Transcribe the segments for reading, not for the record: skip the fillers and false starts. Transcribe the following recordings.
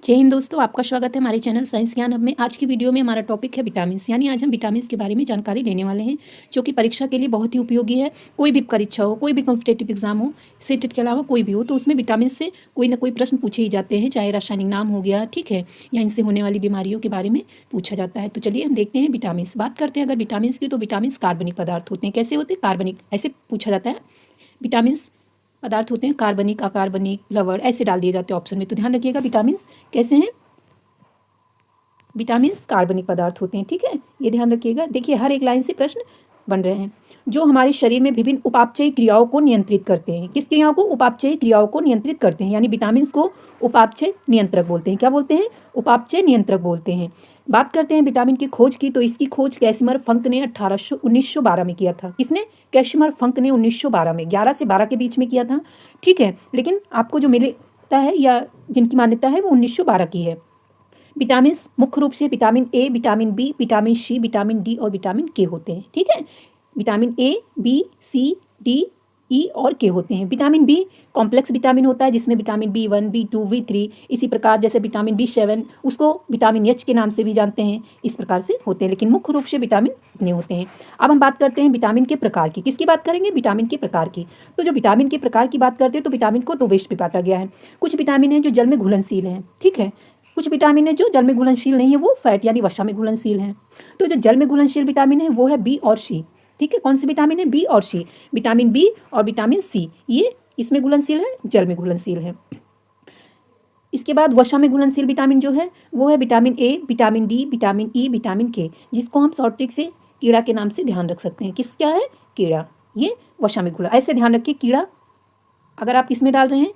जय हिंद दोस्तों, आपका स्वागत है हमारे चैनल साइंस ज्ञान हब में। आज की वीडियो में हमारा टॉपिक है विटामिन, यानी आज हम विटामिन के बारे में जानकारी लेने वाले हैं, जो कि परीक्षा के लिए बहुत ही उपयोगी है। कोई भी परीक्षा हो, कोई भी कॉम्पिटेटिव एग्जाम हो, सीटेट के अलावा कोई भी हो, तो उसमें विटामिन से कोई ना कोई प्रश्न पूछे ही जाते हैं, चाहे रासायनिक नाम हो गया, ठीक है, या इनसे होने वाली बीमारियों के बारे में पूछा जाता है। तो चलिए हम देखते हैं विटामिन। बात करते हैं अगर विटामिन की, तो विटामिन कार्बनिक पदार्थ होते हैं। कैसे होते हैं? कार्बनिक, ऐसे पूछा जाता है। विटामिन पदार्थ होते हैं कार्बनिक, अकार्बनिक, लवण, ऐसे डाल दिए जाते हैं ऑप्शन में। तो ध्यान रखिएगा विटामिन कैसे हैं। विटामिन कार्बनिक पदार्थ होते हैं, ठीक है, ये ध्यान रखिएगा। देखिए हर एक लाइन से प्रश्न बन रहे हैं। जो हमारे शरीर में विभिन्न उपापचयी क्रियाओं को नियंत्रित करते हैं। किस क्रियाओं को? उपापचयी क्रियाओं को नियंत्रित करते हैं, यानी विटामिन को उपापचय नियंत्रक बोलते हैं। क्या बोलते हैं? उपापचय नियंत्रक बोलते हैं। बात करते हैं विटामिन की खोज की, तो इसकी खोज कैसिमर फंक ने 1912 में किया था। किसने? कैसिमर फंक ने 1912 में, 11 से 12 के बीच में किया था, ठीक है। लेकिन आपको जो मिलता है या जिनकी मान्यता है वो 1912 की है। विटामिन मुख्य रूप से vitamin A, vitamin B, vitamin C, vitamin D और विटामिन के होते हैं, ठीक है। Vitamin A, B, C, D, E और के होते हैं। विटामिन बी कॉम्प्लेक्स विटामिन होता है, जिसमें विटामिन B1, B2, B3, इसी प्रकार जैसे विटामिन B7, उसको विटामिन एच के नाम से भी जानते हैं, इस प्रकार से होते हैं। लेकिन मुख्य रूप से विटामिन इतने होते हैं। अब हम बात करते हैं विटामिन के प्रकार की। किसकी बात करेंगे? विटामिन के प्रकार की। तो जो विटामिन के प्रकार की बात करते हैं, तो विटामिन को दो वेस्ट में बांटा गया है। कुछ विटामिन है जो जल में घुलनशील हैं, ठीक है। कुछ विटामिन है जो जल में घुलनशील नहीं है, वो फैट यानी वसा में घुलनशील हैं। तो जो जल में घुलनशील विटामिन है वो है बी और सी, ठीक है। कौन सी विटामिन है? बी और सी। विटामिन बी और विटामिन सी ये इसमें घुलनशील है, जल में घुलनशील है। इसके बाद वसा में घुलनशील विटामिन जो है वो है vitamin A, vitamin D, vitamin E, vitamin के, जिसको हम शॉर्ट ट्रिक से कीड़ा के नाम से ध्यान रख सकते हैं। किस क्या है? कीड़ा। ये वसा में घुला, ऐसे ध्यान रखिए। कीड़ा अगर आप इसमें डाल रहे हैं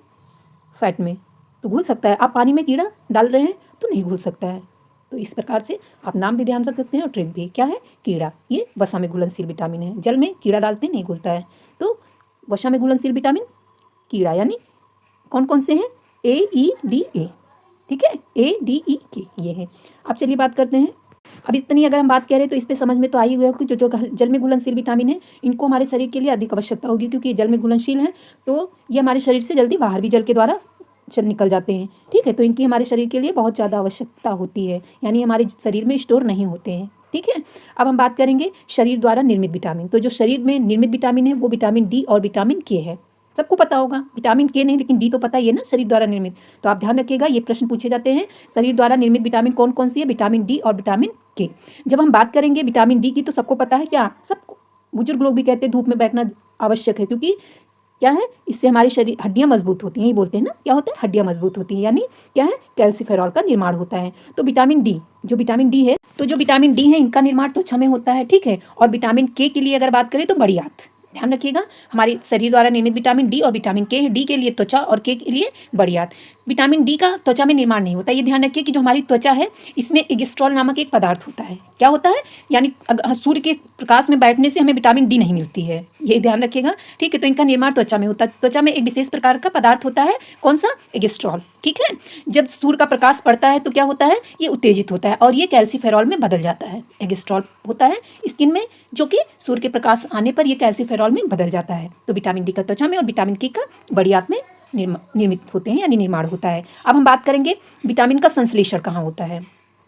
फैट में तो घुल सकता है, आप पानी में कीड़ा डाल रहे हैं तो नहीं घुल सकता है। तो इस प्रकार से आप नाम भी ध्यान रख सकते हैं और ट्रिक भी। क्या है? कीड़ा। ये वसा में घुलनशील विटामिन है, जल में कीड़ा डालते नहीं घुलता है। तो वसा में घुलनशील विटामिन कीड़ा, यानी कौन कौन से हैं? ए, ई, डी, ए, ठीक है, ए, डी, ई, के ये है। अब चलिए बात करते हैं। अब इतनी अगर हम बात करें तो इस पे समझ में तो आई हुई है कि जो जल में घुलनशील विटामिन है, इनको हमारे शरीर के लिए अधिक आवश्यकता होगी, क्योंकि ये जल में घुलनशील है, तो ये हमारे शरीर से जल्दी बाहर भी जल के द्वारा निकल जाते हैं, ठीक है। तो इनकी हमारे शरीर के लिए बहुत ज़्यादा आवश्यकता होती है, यानी हमारे शरीर में स्टोर नहीं होते हैं, ठीक है। अब हम बात करेंगे शरीर द्वारा निर्मित विटामिन। तो जो शरीर में निर्मित विटामिन है वो विटामिन डी और विटामिन के है। सबको पता होगा, विटामिन के नहीं लेकिन डी तो पता ही है ना, शरीर द्वारा निर्मित। तो आप ध्यान रखिएगा, ये प्रश्न पूछे जाते हैं। शरीर द्वारा निर्मित विटामिन कौन कौन सी है? विटामिन डी और विटामिन के। जब हम बात करेंगे विटामिन डी की, तो सबको पता है, क्या सबको, बुजुर्ग लोग भी कहते हैं धूप में बैठना आवश्यक है, क्योंकि क्या है, इससे हमारी शरीर हड्डियां मजबूत होती हैं, ये बोलते हैं ना। क्या होता है? हड्डियां मजबूत होती हैं, यानी क्या है? कैल्सिफेरॉल का निर्माण होता है। तो विटामिन डी, जो विटामिन डी है, तो जो विटामिन डी है इनका निर्माण त्वचा में होता है, ठीक है। और विटामिन के लिए अगर बात करें तो बड़ी आंत। ध्यान रखिएगा, हमारे शरीर द्वारा निर्मित विटामिन डी और विटामिन के, डी के लिए त्वचा और के लिए बड़ी आंत। विटामिन डी का त्वचा में निर्माण नहीं होता। ये ध्यान रखिए कि जो हमारी त्वचा है इसमें एगिस्ट्रॉल नामक एक पदार्थ होता है। क्या होता है? यानी सूर्य के प्रकाश में बैठने से हमें विटामिन डी नहीं मिलती है, ये ध्यान रखिएगा, ठीक है। तो इनका निर्माण त्वचा में होता है। त्वचा में एक विशेष प्रकार का पदार्थ होता है, कौन सा? एगिस्ट्रॉल, ठीक है। जब सूर्य का प्रकाश पड़ता है तो क्या होता है? ये उत्तेजित होता है और ये कैल्सिफेरॉल में बदल जाता है। एगिस्ट्रॉल होता है स्किन में, जो कि सूर्य के प्रकाश आने पर ये कैल्सिफेरॉल में बदल जाता है। तो विटामिन डी का त्वचा में और विटामिन के का बड़ी आंत में निर्मित होते हैं, यानी निर्माण होता है। अब हम बात करेंगे विटामिन का संश्लेषण कहाँ होता है।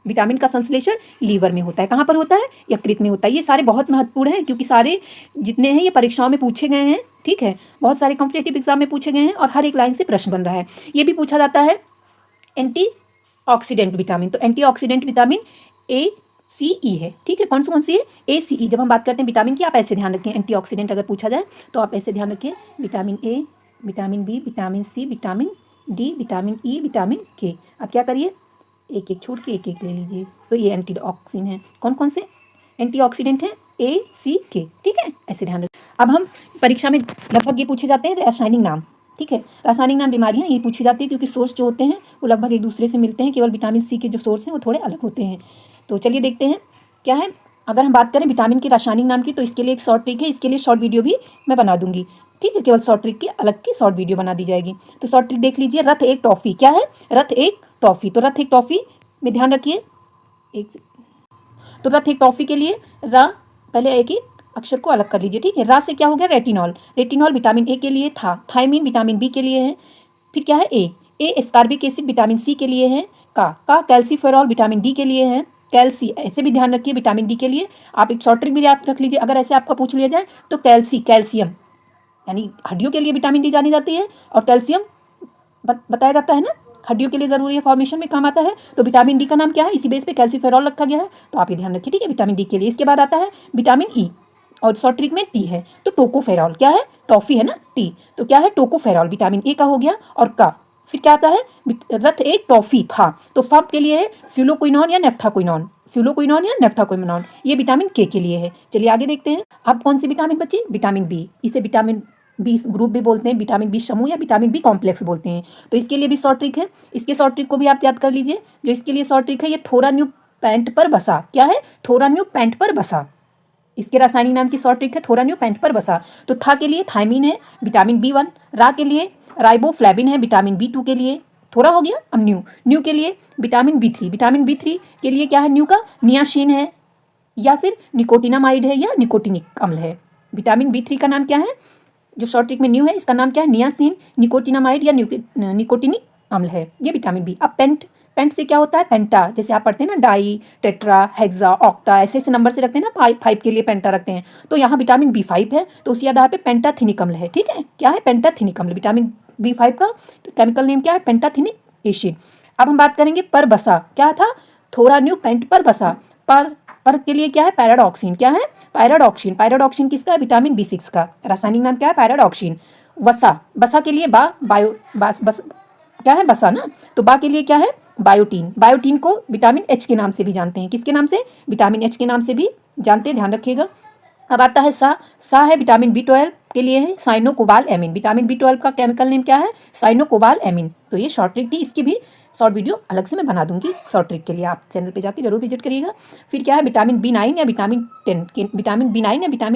विटामिन का संश्लेषण लीवर में होता है। कहाँ पर होता है? यकृत में होता है। ये सारे बहुत महत्वपूर्ण हैं, क्योंकि सारे जितने हैं ये परीक्षाओं में पूछे गए हैं, ठीक है। बहुत सारे कॉम्पिटेटिव एग्जाम में पूछे गए हैं और हर एक लाइन से प्रश्न बन रहा है। ये भी पूछा जाता है एंटीऑक्सीडेंट विटामिन। तो एंटीऑक्सीडेंट विटामिन ए, सी, ई है, ठीक है। कौन सी है? ए, सी, ई। जब हम बात करते हैं विटामिन की, आप ऐसे ध्यान रखें, एंटीऑक्सीडेंट अगर पूछा जाए तो आप ऐसे ध्यान रखिए, vitamin A, vitamin B, vitamin C, vitamin D, vitamin E, vitamin K. अब क्या करिए, एक एक छोड़ के एक एक ले लीजिए। तो ये एंटीऑक्सीडेंट है। कौन कौन से एंटीऑक्सीडेंट हैं? ए, सी, के, ठीक है, ऐसे ध्यान रखिए। अब हम परीक्षा में लगभग ये पूछे जाते हैं रासायनिक नाम, ठीक है। रासायनिक नाम बीमारियां ये पूछी जाती है, क्योंकि सोर्स जो होते हैं वो लगभग एक दूसरे से मिलते हैं, केवल विटामिन सी के जो सोर्स हैं वो थोड़े अलग होते हैं। तो चलिए देखते हैं क्या है। अगर हम बात करें विटामिन के रासायनिक नाम की, तो इसके लिए एक शॉर्ट ट्रिक है, इसके लिए शॉर्ट वीडियो भी मैं बना दूंगी, ठीक है। केवल शॉर्ट ट्रिक की अलग की शॉर्ट वीडियो बना दी जाएगी। तो शॉर्ट ट्रिक देख लीजिए। रथ एक टॉफी। क्या है? रथ एक टॉफी। तो रथ एक टॉफी में ध्यान रखिए, तो रथ एक टॉफी के लिए रा, पहले एक ही अक्षर को अलग कर लीजिए, ठीक है। रा से क्या हो गया? रेटिनॉल। रेटिनॉल विटामिन ए के लिए था। थायमीन विटामिन बी के लिए है। फिर क्या है? ए, एस्कॉर्बिक एसिड विटामिन सी के लिए है। का कैल्सीफेरॉल विटामिन डी के लिए है। कैल्सी ऐसे भी ध्यान रखिए विटामिन डी के लिए। आप एक शॉर्ट ट्रिक भी याद रख लीजिए, अगर ऐसे आपका पूछ लिया जाए तो कैल्शियम यानी हड्डियों के लिए विटामिन डी जानी जाती है, और कैल्शियम बताया जाता है ना, हड्डियों के लिए जरूरी है, फॉर्मेशन में काम आता है। तो विटामिन डी का नाम क्या है, इसी बेस पे कैल्सीफेरॉल रखा गया है, तो आप ये ध्यान रखिए, ठीक है, विटामिन डी के लिए। इसके बाद आता है विटामिन ई, और शॉर्ट ट्रिक में टी है, तो टोकोफेरॉल क्या है, टॉफी है ना टी, तो क्या है टोकोफेरॉल विटामिन ए का हो गया। और का फिर क्या आता है, रथ एक टॉफी फा, तो फा के लिए है फ्यूलोक्विनोन या नेफ्थाक्विनोन, फ्यूलोक्विनोन या नेफ्थाक्विनोन, ये विटामिन के लिए है। चलिए आगे देखते हैं। अब कौन सी विटामिन बची, विटामिन बी, इसे विटामिन बी ग्रुप भी बोलते हैं, विटामिन बी समूह या विटामिन बी कॉम्प्लेक्स बोलते हैं। तो इसके लिए भी शॉर्ट ट्रिक है, इसके शॉर्ट ट्रिक को भी आप याद कर लीजिए। जो इसके लिए शॉर्ट ट्रिक है, ये थोरान्यू पैंट पर बसा, क्या है, थोरान्यू पैंट पर बसा, इसके रासायनिक नाम की शॉर्ट ट्रिक है थोरान्यू पैंट पर बसा। तो था के लिए थायमीन है विटामिन B1, रा के लिए राइबोफ्लेविन है विटामिन B2 के लिए, थोड़ा हो गया। अब न्यू के लिए विटामिन B3, विटामिन B3 के लिए क्या है, न्यू का नियासिन है या फिर निकोटिनामाइड है या निकोटिनिक अम्ल है। विटामिन B3 का नाम क्या है, जो शॉर्ट ट्रिक में न्यू है, इसका नाम क्या है, नियासिन, निकोटिनामाइड या निकोटिनिक अम्ल है, ये विटामिन बी। अब पेंट से क्या होता है, पेंटा, जैसे आप पढ़ते हैं ना डाई, टेट्रा, हेक्सा, ऑक्टा, ऐसे ऐसे नंबर से रखते हैं ना, 5 के लिए पेंटा रखते हैं, तो यहाँ विटामिन B5 है, तो उसी आधार पे पेंटाथिनिक अम्ल है, ठीक है, क्या है पेंटाथिनिक अम्ल, विटामिन B5 का केमिकल नेम क्या है, पेंटाथिनिक एसिड। अब हम बात करेंगे पर बसा, क्या था, थोरान्यू पैंट पर बसा, पर के लिए क्या है, पैराडॉक्सिन, क्या है, पैराडॉक्सिन किसका है, विटामिन B6 का, रासायनिक नाम क्या है, पैराडॉक्सिन। बसा के लिए बस क्या है, बसा ना, तो बा के लिए क्या है, बायोटीन को विटामिन H के नाम से भी जानते हैं, किसके नाम से, विटामिन H के नाम से भी जानते हैं, ध्यान रखिएगा। अब आता है सा है विटामिन B12 के लिए है साइनोकोबाल एमिन, विटामिन B12 का केमिकल नेम क्या है, साइनोकोबाल एमिन। तो ये शॉर्ट ट्रिक थी, इसकी भी शॉर्ट वीडियो अलग से मैं बना दूंगी शॉर्ट ट्रिक के लिए, आप चैनल पे जाके जरूर विजिट करिएगा। फिर क्या है विटामिन B9 या विटामिन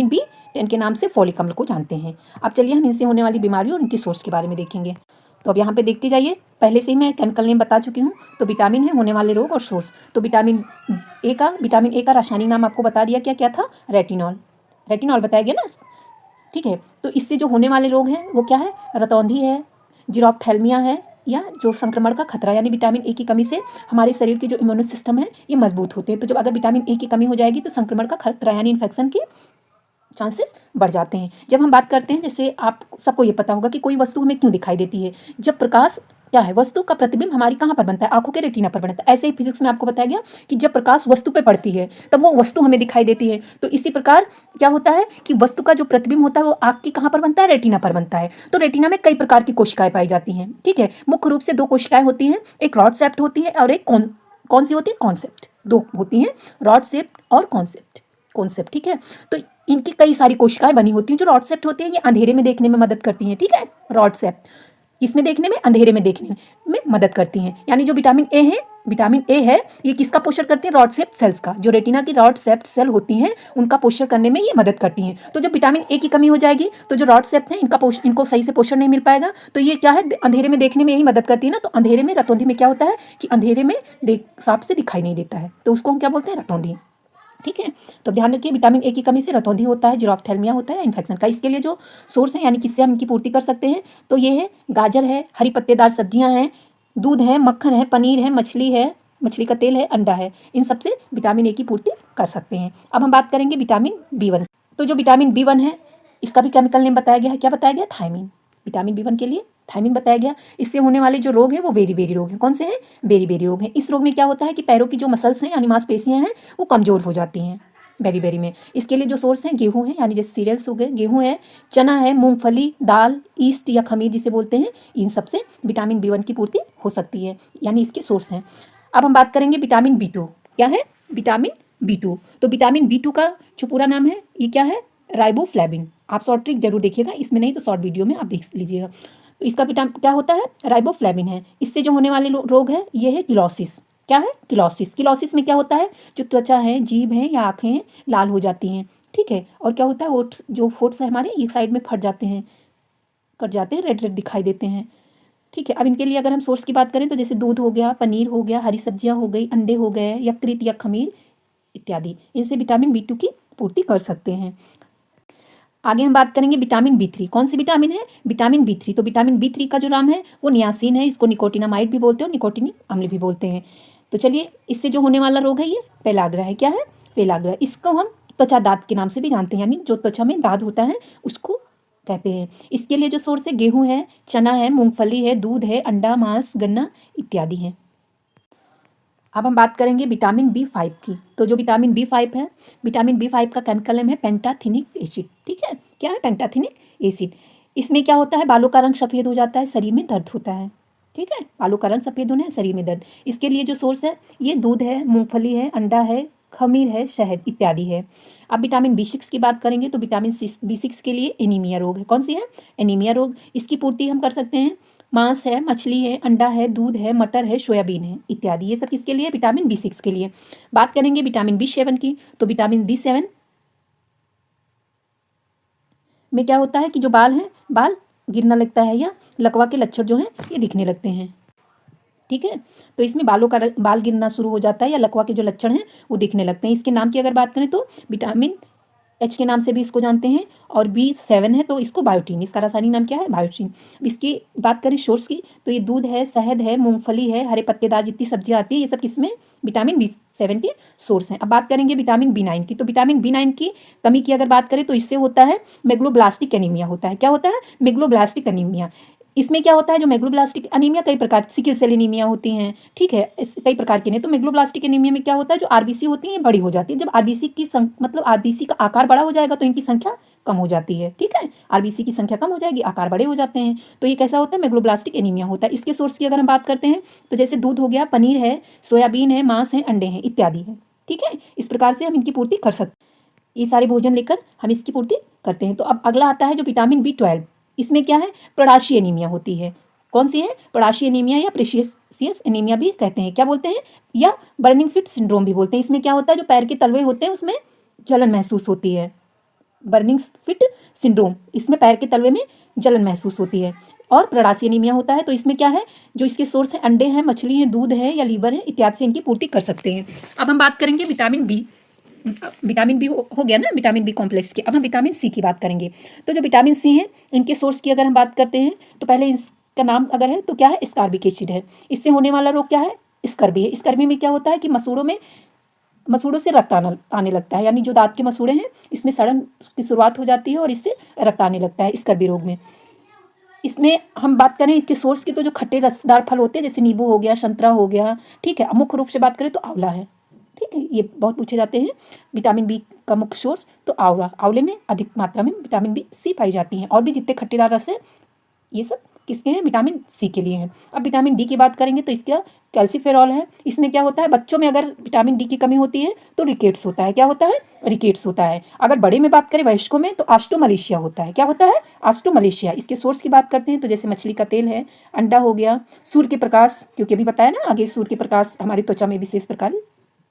B10 के नाम से फोलिक अम्ल को जानते हैं। अब चलिए हम इनसे होने वाली बीमारियों और उनकी सोर्स के बारे में देखेंगे। तो अब यहाँ पे देखते जाइए, पहले से ही मैं केमिकल नेम बता चुकी हूँ। तो विटामिन है, होने वाले रोग और सोर्स। तो विटामिन ए का रासायनिक नाम आपको बता दिया, क्या था, रेटिनॉल बताया गया ना, ठीक है। तो इससे जो होने वाले रोग हैं वो क्या है, रतौंधी है, जीरोफ्थैल्मिया है, या जो संक्रमण का खतरा, यानी विटामिन ए की कमी से हमारे शरीर के जो इम्यूनो सिस्टम है ये मजबूत होते हैं। तो जब अगर विटामिन ए की कमी हो जाएगी तो संक्रमण का खतरा यानी इन्फेक्शन के चांसेस बढ़ जाते हैं। जब हम बात करते हैं, जैसे आप सबको ये पता होगा कि कोई वस्तु हमें क्यों दिखाई देती है, जब प्रकाश क्या है, वस्तु का प्रतिबिंब हमारी कहाँ पर बनता है, आंखों के रेटिना पर बनता है। ऐसे ही फिजिक्स में आपको बताया गया कि जब प्रकाश वस्तु पे पड़ती है तब वो वस्तु हमें दिखाई देती है। तो इसी प्रकार क्या होता है कि वस्तु का जो प्रतिबिंब होता है वो आंख की कहाँ पर बनता है, रेटिना पर बनता है। तो रेटिना में कई प्रकार की कोशिकाएं पाई जाती हैं, ठीक है। मुख्य रूप से 2 कोशिकाएं होती हैं, एक रॉड शेप्ड होती है और एक कौन सी होती है, कॉन्सेप्ट। 2 होती हैं, रॉड शेप्ड और कॉन्सेप्ट, ठीक है। तो इनकी कई सारी कोशिकाएं बनी होती हैं। जो रॉड शेप्ड होती हैं ये अंधेरे में देखने में मदद करती हैं, ठीक है। रॉड शेप्ड किसमें देखने में, अंधेरे में देखने में मदद करती हैं। यानी जो विटामिन ए है ये किसका पोषण करते हैं, रॉड शेप्ड सेल्स का। जो रेटिना की रॉड शेप्ड सेल होती हैं उनका पोषण करने में ये मदद करती हैं। तो जब विटामिन ए की कमी हो जाएगी तो जो रॉड शेप्ड हैं इनको सही से पोषण नहीं मिल पाएगा, तो ये क्या है, अंधेरे में देखने में यही मदद करती है ना। तो अंधेरे में, रतौंधी में क्या होता है कि अंधेरे में साफ से दिखाई नहीं देता है, तो उसको हम क्या बोलते हैं, रतौंधी, ठीक है। तो ध्यान रखिए विटामिन ए की कमी से रतौंधी होता है, जीरोफ्थैल्मिया होता है, इन्फेक्शन का। इसके लिए जो सोर्स है यानी किससे हम इनकी पूर्ति कर सकते हैं, तो ये है गाजर है, हरी पत्तेदार सब्जियां हैं, दूध है, मक्खन है, पनीर है, मछली का तेल है, अंडा है, इन सबसे विटामिन ए की पूर्ति कर सकते हैं। अब हम बात करेंगे विटामिन B1। तो जो विटामिन B1 है इसका भी केमिकल नेम बताया गया है, क्या बताया गया, थायमीन। विटामिन B1 के लिए थायमीन बताया गया। इससे होने वाले जो रोग हैं वो बेरी रोग हैं। कौन से हैं, बेरी रोग हैं। इस रोग में क्या होता है कि पैरों की जो मसल्स हैं यानी मांसपेशियां हैं वो कमजोर हो जाती हैं बेरी में। इसके लिए जो सोर्स हैं गेहूं है, यानी जैसे सीरियल्स हो गए, गेहूं है, चना है, मूंगफली, दाल, ईस्ट या खमीर जिसे बोलते हैं, इन सब से विटामिन B1 की पूर्ति हो सकती है, यानी इसके सोर्स हैं। अब हम बात करेंगे विटामिन B2। क्या है, विटामिन B2। तो विटामिन B2 का जो पूरा नाम है ये क्या है, राइबोफ्लेविन। आप शॉर्ट ट्रिक जरूर देखिएगा, इसमें नहीं तो शॉर्ट वीडियो में आप देख लीजिएगा। तो इसका विटामिन क्या होता है, राइबोफ्लेविन है। इससे जो होने वाले रोग है ये है किलोसिस। क्या है, किलोसिस में क्या होता है, जो त्वचा है, जीभ है या आँखें हैं लाल हो जाती हैं, ठीक है। और क्या होता है, ओट्स जो फोट्स है हमारे एक साइड में कट जाते हैं, रेड दिखाई देते हैं, ठीक है। अब इनके लिए अगर हम सोर्स की बात करें तो जैसे दूध हो गया, पनीर हो गया, हरी सब्जियां हो गई, अंडे हो गए, यकृत या खमीर इत्यादि, इनसे विटामिन B2 की पूर्ति कर सकते हैं। आगे हम बात करेंगे विटामिन B3। कौन सी विटामिन है? Vitamin B3। तो विटामिन B3 का जो नाम है वो नियासिन है, इसको निकोटिनामाइड भी बोलते हैं और निकोटिनिक अम्ल भी बोलते हैं। तो चलिए, इससे जो होने वाला रोग है ये पेलाग्रा है। क्या है? पेलाग्रा। इसको हम त्वचा दाद के नाम से भी जानते हैं, यानी जो त्वचा में दाद होता है उसको कहते हैं। इसके लिए जो सोर्स है गेहूँ है, चना है, मूंगफली है, दूध है, अंडा, मांस, गन्ना इत्यादि है। अब हम बात करेंगे विटामिन B5 की। तो जो विटामिन B5 है, विटामिन B5 का केमिकल नेम है पेंटाथिनिक एसिड। ठीक है, क्या है? पेंटाथिनिक एसिड। इसमें क्या होता है? बालों का रंग सफ़ेद हो जाता है, शरीर में दर्द होता है। ठीक है, बालों का रंग सफ़ेद होना है, शरीर में दर्द। इसके लिए जो सोर्स है ये दूध है, मूंगफली है, अंडा है, खमीर है, शहद इत्यादि है। अब विटामिन B6 की बात करेंगे तो विटामिन B6 के लिए एनीमिया रोग है। कौन सी है? एनीमिया रोग। इसकी पूर्ति हम कर सकते हैं मांस है, मछली है, अंडा है, दूध है, मटर है, सोयाबीन है इत्यादि। ये सब किसके लिए? विटामिन B6 के लिए। बात करेंगे विटामिन B7 की। तो विटामिन B7 में क्या होता है कि जो बाल हैं, बाल गिरना लगता है या लकवा के लक्षण जो हैं ये दिखने लगते हैं। ठीक है, तो इसमें बाल गिरना शुरू हो जाता है या लकवा के जो लक्षण हैं वो दिखने लगते हैं। इसके नाम की अगर बात करें तो विटामिन H के नाम से भी इसको जानते हैं, और B7 है तो इसको बायोटीन। इसका रासायनिक नाम क्या है? बायोटीन। इसकी बात करें सोर्स की तो ये दूध है, शहद है, मूंगफली है, हरे पत्तेदार जितनी सब्जियां आती है ये सब किसमें? विटामिन B7 के सोर्स हैं। अब बात करेंगे विटामिन B9 की। तो विटामिन B9 की कमी की अगर बात करें तो इससे होता है मेगलोब्लास्टिक एनीमिया होता है। क्या होता है? Megaloblastic anaemia. इसमें क्या होता है? जो मेगलोब्लास्टिक एनीमिया कई प्रकार, सिकल सेल एनीमिया होती हैं। ठीक है, इस कई प्रकार की नहीं। तो मेगलोब्लास्टिक एनीमिया में क्या होता है? जो आरबीसी होती है ये बड़ी हो जाती है। जब आरबीसी की मतलब आरबीसी का आकार बड़ा हो जाएगा तो इनकी संख्या कम हो जाती है। ठीक है, आरबीसी की संख्या कम हो जाएगी, आकार बड़े हो जाते हैं, तो ये कैसा होता है? मेगलोब्लास्टिक एनीमिया होता है। इसके सोर्स की अगर हम बात करते हैं तो जैसे दूध हो गया, पनीर है, सोयाबीन है, मांस है, अंडे हैं इत्यादि है। ठीक है, इस प्रकार से हम इनकी पूर्ति कर सकते हैं। ये सारे भोजन लेकर हम इसकी पूर्ति करते हैं। तो अब अगला आता है जो विटामिन B12। इसमें क्या है? प्रडाशी एनीमिया होती है। कौन सी है? प्रडाशी एनीमिया या प्रेशियस एनीमिया भी कहते हैं। क्या बोलते हैं? या बर्निंग फिट सिंड्रोम भी बोलते हैं। इसमें क्या होता है? जो पैर के तलवे होते हैं उसमें जलन महसूस होती है। बर्निंग फिट सिंड्रोम, इसमें पैर के तलवे में जलन महसूस होती है। और प्रडाशी एनीमिया होता है तो इसमें क्या है? जो इसके सोर्स है अंडे हैं, मछली है, दूध है या लीवर है इत्यादि से इनकी पूर्ति कर सकते हैं। अब हम बात करेंगे विटामिन बी हो गया ना, विटामिन बी कॉम्प्लेक्स की। अब हम विटामिन सी की बात करेंगे। तो जो विटामिन सी है इनके सोर्स की अगर हम बात करते हैं तो पहले इसका नाम अगर है तो क्या है? स्कारबिक एसिड है। इससे होने वाला रोग क्या है? स्कर्वी है। स्कर्वी में क्या होता है कि मसूड़ों से रक्त आने लगता है, यानी जो दांत के मसूड़े हैं इसमें सड़न की शुरुआत हो जाती है और इससे रक्त आने लगता है स्कर्वी रोग में। इसमें हम बात करें इसके सोर्स की तो जो खट्टे रसदार फल होते हैं जैसे नींबू हो गया, संतरा हो गया। ठीक है, मुख्य रूप से बात करें तो आंवला है। ठीक है, ये बहुत पूछे जाते हैं। विटामिन बी का मुख्य सोर्स तो आंवले में अधिक मात्रा में विटामिन B पाई जाती है, और भी जितने खट्टेदार रस है ये सब किसके हैं? विटामिन सी के लिए हैं। अब विटामिन डी की बात करेंगे तो इसका कैल्सीफेरॉल है। इसमें क्या होता है? बच्चों में अगर विटामिन डी की कमी होती है तो रिकेट्स होता है। क्या होता है? रिकेट्स होता है। अगर बड़े में बात करें वयस्कों में तो ऑस्टियोमलेशिया होता है। क्या होता है? ऑस्टियोमलेशिया। इसके सोर्स की बात करते हैं तो जैसे मछली का तेल है, अंडा हो गया, सूर्य के प्रकाश, क्योंकि अभी बताया ना आगे सूर्य के प्रकाश हमारी त्वचा में विशेष प्रकार,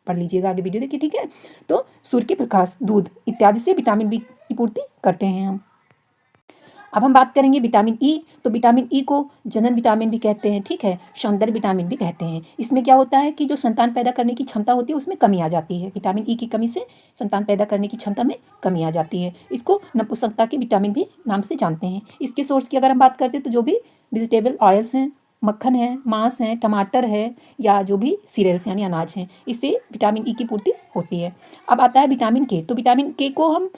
पढ़ लीजिएगा आगे वीडियो देखिए। ठीक है, तो सूर्य के प्रकाश, दूध इत्यादि से विटामिन बी की पूर्ति करते हैं हम। अब हम बात करेंगे विटामिन ई। तो विटामिन ई को जनन विटामिन भी कहते हैं। ठीक है, सौंदर्य विटामिन भी कहते हैं। इसमें क्या होता है कि जो संतान पैदा करने की क्षमता होती है उसमें कमी आ जाती है। विटामिन ई की कमी से संतान पैदा करने की क्षमता में कमी आ जाती है। इसको नपुंसकता के विटामिन भी नाम से जानते हैं। इसके सोर्स की अगर हम बात करते हैं तो जो भी वेजिटेबल ऑयल्स हैं, मक्खन है, मांस है, टमाटर है, या जो भी सीरियल्स यानी अनाज हैं, इससे विटामिन ई की पूर्ति होती है। अब आता है विटामिन के। तो विटामिन के को हम,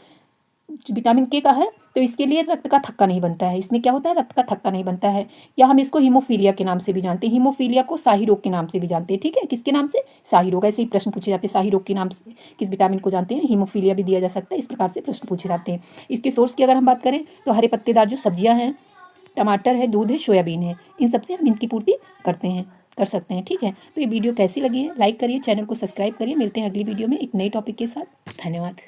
विटामिन के का है तो इसके लिए रक्त का थक्का नहीं बनता है। इसमें क्या होता है? रक्त का थक्का नहीं बनता है, या हम इसको हीमोफीलिया के नाम से भी जानते हैं। हीमोफीलिया को शाही रोग के नाम से भी जानते हैं। ठीक है, किसके नाम से? शाही रोग। ऐसे ही प्रश्न पूछे जाते हैं, शाही रोग के नाम से किस विटामिन को जानते हैं? हीमोफीलिया भी दिया जा सकता है। इस प्रकार से प्रश्न पूछे जाते हैं। इसके सोर्स की अगर हम बात करें तो हरे पत्तेदार जो सब्जियां हैं, टमाटर है, दूध है, सोयाबीन है, इन सबसे हम इनकी पूर्ति कर सकते हैं। ठीक है, तो ये वीडियो कैसी लगी है? लाइक करिए, चैनल को सब्सक्राइब करिए। मिलते हैं अगली वीडियो में एक नए टॉपिक के साथ। धन्यवाद।